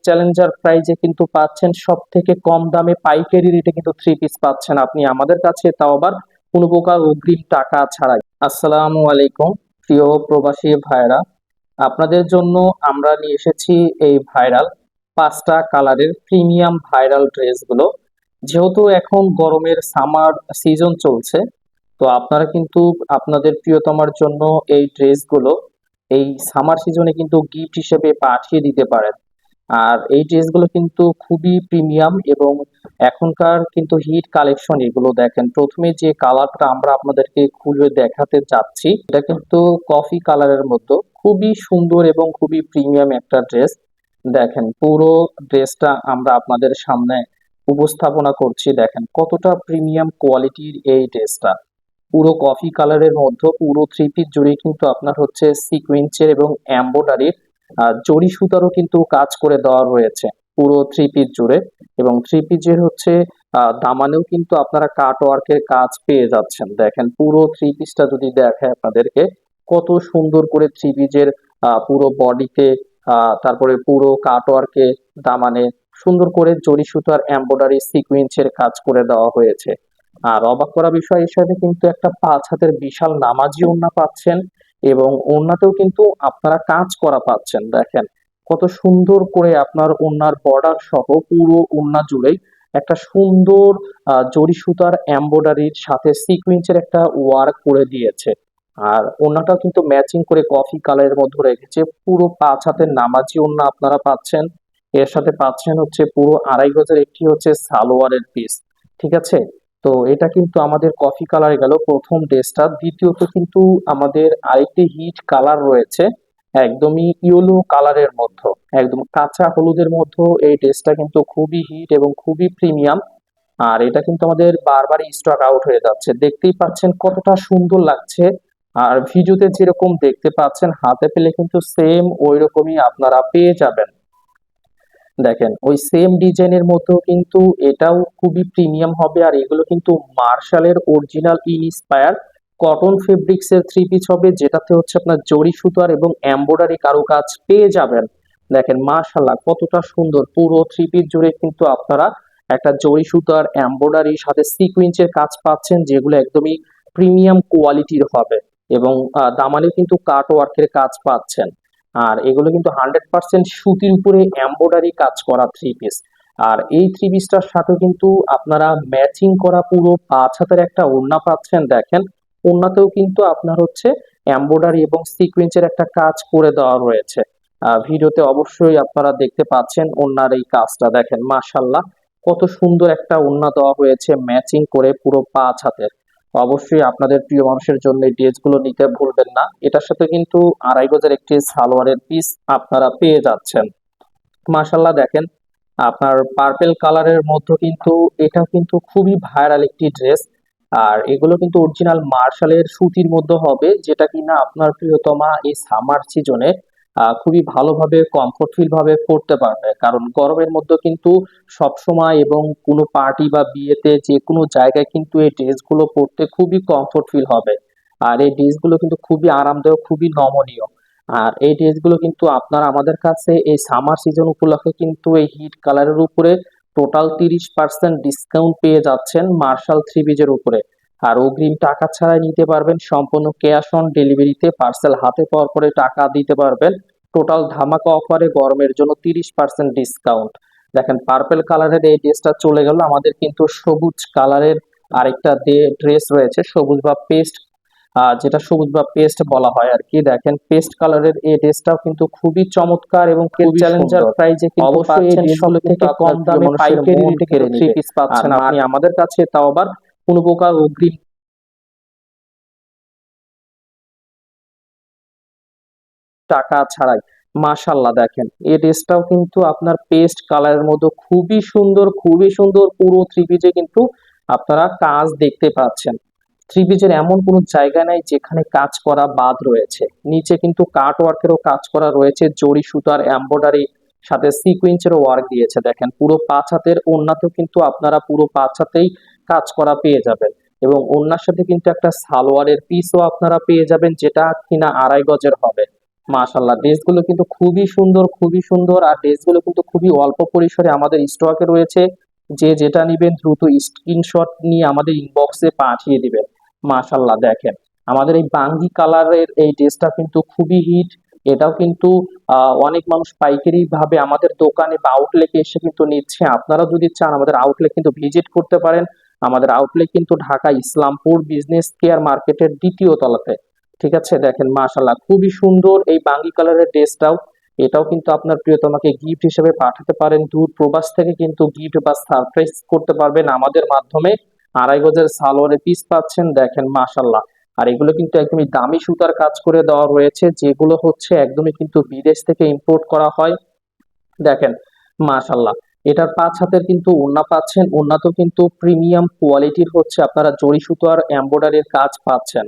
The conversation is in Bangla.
চ্যালেঞ্জার প্রাইজে কিন্তু পাচ্ছেন সব থেকে কম দামে পাইকারি রেটে কিন্তু থ্রি পিস পাচ্ছেন আপনি আমাদের কাছে, তাও আবার কোনো প্রকার অগ্রিম টাকা ছাড়াই। আসসালামু আলাইকুম প্রিয় প্রবাসী ভাইরা, আপনাদের জন্য আমরা নিয়ে এসেছি এই ভাইরাল 5টা কালারের প্রিমিয়াম ভাইরাল ড্রেসগুলো। যেহেতু এখন গরমের সামার সিজন চলছে, তো আপনারা কিন্তু আপনাদের প্রিয়তমার জন্য এই ড্রেসগুলো এই সামার সিজনে কিন্তু গিফট হিসেবে পাঠিয়ে দিতে পারেন। আর এই ড্রেসগুলো কিন্তু খুবই প্রিমিয়াম এবং এখনকার কিন্তু হিট কালেকশন। এগুলো দেখেন, প্রথমে যে কালারটা আমরা আপনাদেরকে খুলে দেখাতে যাচ্ছি এটা কিন্তু কফি কালারের মতো, খুবই সুন্দর এবং খুবই প্রিমিয়াম একটা ড্রেস। দেখেন পুরো ড্রেসটা আমরা আপনাদের সামনে উপস্থাপনা করছি, দেখেন কতটা প্রিমিয়াম কোয়ালিটির এই ড্রেসটা। পুরো কফি কালারের মধ্যে পুরো থ্রি পিস জুড়ে কিন্তু আপনার হচ্ছে সিকোয়েন্সের এবং এমব্রয়ডারির জরি সুতারও কিন্তু কাজ করে দেওয়া রয়েছে পুরো থ্রি পিস জুড়ে। এবং থ্রি পিসের হচ্ছে দামানেও কিন্তু আপনারা কাট ওয়ার্কের কাজ পেয়ে যাচ্ছেন। দেখেন পুরো থ্রি পিসটা যদি দেখায় আপনাদেরকে, কত সুন্দর করে থ্রি পিসের পুরো বডিতে তারপরে পুরো কাট ওয়ার্কে দামানে সুন্দর করে জরি সুতার এমব্রয়ডারি সিকোয়েন্সের কাজ করে দেওয়া হয়েছে। আর অবাক করা বিষয়, এর সাথে কিন্তু একটা 5 হাতের বিশাল নামাজি ওড়না পাচ্ছেন এবং ওড়নাতেও কিন্তু আপনারা কাজ করা পাচ্ছেন। দেখেন কত সুন্দর করে আপনার ওড়নার বর্ডার সহ পুরো ওড়না জুড়েই একটা সুন্দর জরি সুতার এমব্রয়ডারির সাথে সিকোয়েন্সের একটা ওয়ার্ক করে দিয়েছে। আর ওড়নাটাও কিন্তু ম্যাচিং করে কফি কালারের মধ্যে রেখেছে। পুরো 5 হাতের নামাজি ওড়না আপনারা পাচ্ছেন। এর সাথে পাচ্ছেন হচ্ছে পুরো 2.5 গজের একটি হচ্ছে সালোয়ারের পিস। ঠিক আছে, তো এটা কিন্তু আমাদের কফি কালার গেল প্রথম ড্রেসটা। দ্বিতীয়ত কিন্তু আমাদের আরেকটি হিট কালার রয়েছে, একদমই ইয়েলো কালারের মধ্যে, একদম কাঁচা হলুদের মধ্যে। এই ড্রেসটা কিন্তু খুবই হিট এবং খুবই প্রিমিয়াম। আর এটা কিন্তু আমাদের বারবারই স্টক আউট হয়ে যাচ্ছে, দেখতেই পাচ্ছেন কতটা সুন্দর লাগছে। আর ভিডিওতে যেরকম দেখতে পাচ্ছেন হাতে পেলে কিন্তু সেম ওই রকমই আপনারা পেয়ে যাবেন। দেখেন ওই সেম ডিজাইনের মতো কিন্তু এটাও খুবই প্রিমিয়াম হবে। আর এগুলো কিন্তু মার্শালের অরিজিনাল ইনস্পায়ার কটন ফেব্রিক্স এর থ্রি পিস হবে, যেটাতে হচ্ছে আপনার জরি সুতার এবং এমব্রয়ডারি কারুকাজ পেয়ে যাবেন। দেখেন মার্শাল্লাহ কতটা সুন্দর, পুরো থ্রি পিস জুড়ে কিন্তু আপনারা একটা জরি সুতার এমব্রয়ডারি সাথে সিকোয়েন্সের কাজ পাচ্ছেন, যেগুলো একদমই প্রিমিয়াম কোয়ালিটির হবে। এবং দামানে কিন্তু কাট ওয়ার্কের কাজ পাচ্ছেন। আর এগুলো কিন্তু 100% সুতির উপরে এমব্রয়ডারি কাজ করা থ্রি পিস। আর এই থ্রি পিসটার সাথে কিন্তু আপনারা ম্যাচিং করা পুরো 5 হাতের একটা ওড়না পাচ্ছেন। দেখেন ওড়নাতেও কিন্তু আপনার হচ্ছে এমব্রয়ডারি এবং সিকোয়েন্সের একটা কাজ করে দেওয়া রয়েছে। ভিডিওতে অবশ্যই আপনারা দেখতে পাচ্ছেন ওড়নার এই কাজটা। দেখেন মাশাল্লাহ কত সুন্দর একটা ওড়না দেওয়া হয়েছে ম্যাচিং করে পুরো 5 হাতের। অবশ্যই আপনাদের প্রিয় মানুষের জন্য এই ড্রেসগুলো নিতে ভুলবেন না। এটার সাথে কিন্তু 2.5 গজের একটি সালোয়ারের পিস আপনারা পেয়ে যাচ্ছেন। মাশাল্লাহ দেখেন আপনার পার্পেল কালারের মধ্যে কিন্তু এটা কিন্তু খুবই ভাইরাল একটি ড্রেস। আর এগুলো কিন্তু অরিজিনাল মার্শালের সুতির মধ্যে হবে, যেটা কিনা আপনার প্রিয়তমা এই সামার সিজনে খুবই ভালোভাবে কমফোর্ট ফিল ভাবে পড়তে পারবে। কারণ গরমের মধ্যে কিন্তু সব সময় এবং কোনো পার্টি বা বিয়েতে যে কোনো জায়গায় কিন্তু এই ড্রেসগুলো পরতে খুবই কমফোর্ট ফিল হবে। আর এই ড্রেসগুলো কিন্তু খুবই আরামদায়ক, খুবই নমনীয়। আর এই ড্রেসগুলো কিন্তু আপনারা আমাদের কাছে এই সামার সিজন উপলক্ষে কিন্তু এই হিট কালারের উপরে টোটাল 30% ডিসকাউন্ট পেয়ে যাচ্ছেন মার্শাল থ্রি পিসের উপরে। আর অগ্রিম টাকা ছাড়াই নিতে পারবেন, সম্পূর্ণ ক্যাশ অন ডেলিভারিতে পার্সেল হাতে পাওয়ার পরে টাকা দিতে পারবেন। টোটাল ধামাকা অফারে গরমের জন্য 30% ডিসকাউন্ট। দেখেন পার্পেল কালারের এই ড্রেসটা চলে গেল, আমাদের কিন্তু সবুজ কালারের আরেকটা ড্রেস রয়েছে, সবুজ বা পেস্ট, যেটা সবুজ বা পেস্ট বলা হয় আর কি। দেখেন পেস্ট কালারের এই ড্রেসটাও কিন্তু খুবই চমৎকার এবং খুবই চ্যালেঞ্জার প্রাইজে কিন্তু অবশ্যই এই ড্রেসগুলো থেকে কম দামে পাইকারি রেটে কিন্তু থ্রি পিস পাচ্ছেন আপনি আমাদের কাছে, তাও আবার কোনো প্রকার অগ্রিম টাকা ছাড়াই। মাশাল্লাহ দেখেন এই ড্রেসটাও কিন্তু আপনার পেস্ট কালারের মধ্যে খুবই সুন্দর, খুবই সুন্দর। পুরো থ্রি পিসে কিন্তু আপনারা কাজ দেখতে পাচ্ছেন। থ্রি পিসের এমন কোনো জায়গা নাই যেখানে কাজ করা বাদ রয়েছে। নিচে কিন্তু কাট ওয়ার্কেরও কাজ করা রয়েছে, জরি সুতার এমব্রয়ডারি সাথে সিকোয়েন্সেরও ওয়ার্ক দিয়েছে। দেখেন পুরো 5 হাতের ওড়নাতেও কিন্তু আপনারা পুরো 5 হাতেই কাজ করা পেয়ে যাবেন। এবং ওড়নার সাথে কিন্তু একটা সালোয়ারের পিসও আপনারা পেয়ে যাবেন, যেটা কিনা 2.5 গজের হবে। মাশাল্লাহ, ড্রেসগুলো কিন্তু খুবই সুন্দর, খুবই সুন্দর। আর ড্রেসগুলো কিন্তু খুবই অল্প পরিসরে আমাদের স্টকে রয়েছে। যে যেটা নিবেন দ্রুত স্ক্রিনশট নিয়ে আমাদের ইনবক্সে পাঠিয়ে দিবেন। মাশাল্লাহ, দেখেন আমাদের এই বাঙ্গি কালারের এই ড্রেসটা কিন্তু খুবই হিট। এটাও কিন্তু অনেক মানুষ পাইকারি ভাবে আমাদের দোকানে বা আউটলেটে এসে কিন্তু নিচ্ছে। আপনারা যদি চান আমাদের আউটলেট কিন্তু ভিজিট করতে পারেন। আমাদের আউটলেট কিন্তু ঢাকা ইসলামপুর বিজনেস কেয়ার মার্কেটের দ্বিতীয় তলাতে। ঠিক আছে, দেখেন মাশাল্লাহ খুবই সুন্দর এই বাঙ্গি কালারের ড্রেসটাও। এটাও কিন্তু আপনার প্রিয়তমাকে গিফট হিসেবে পাঠাতে পারেন। দূর প্রবাস থেকে কিন্তু গিফট বা সারপ্রাইজ করতে পারবেন আমাদের মাধ্যমে। 2.5 গজের সালোয়ারের পিস পাচ্ছেন, দেখেন মাশাল্লাহ। আর এগুলো কিন্তু একদমই দামি সুতার কাজ করে দেওয়া রয়েছে, যেগুলো হচ্ছে একদমই কিন্তু বিদেশ থেকে ইম্পোর্ট করা হয়। দেখেন মাশাল্লাহ, এটার 5 হাতের কিন্তু ওড়না পাচ্ছেন। ওড়নাতেও কিন্তু প্রিমিয়াম কোয়ালিটির হচ্ছে আপনারা জরি সুতো আর এমব্রয়ডারির কাজ পাচ্ছেন।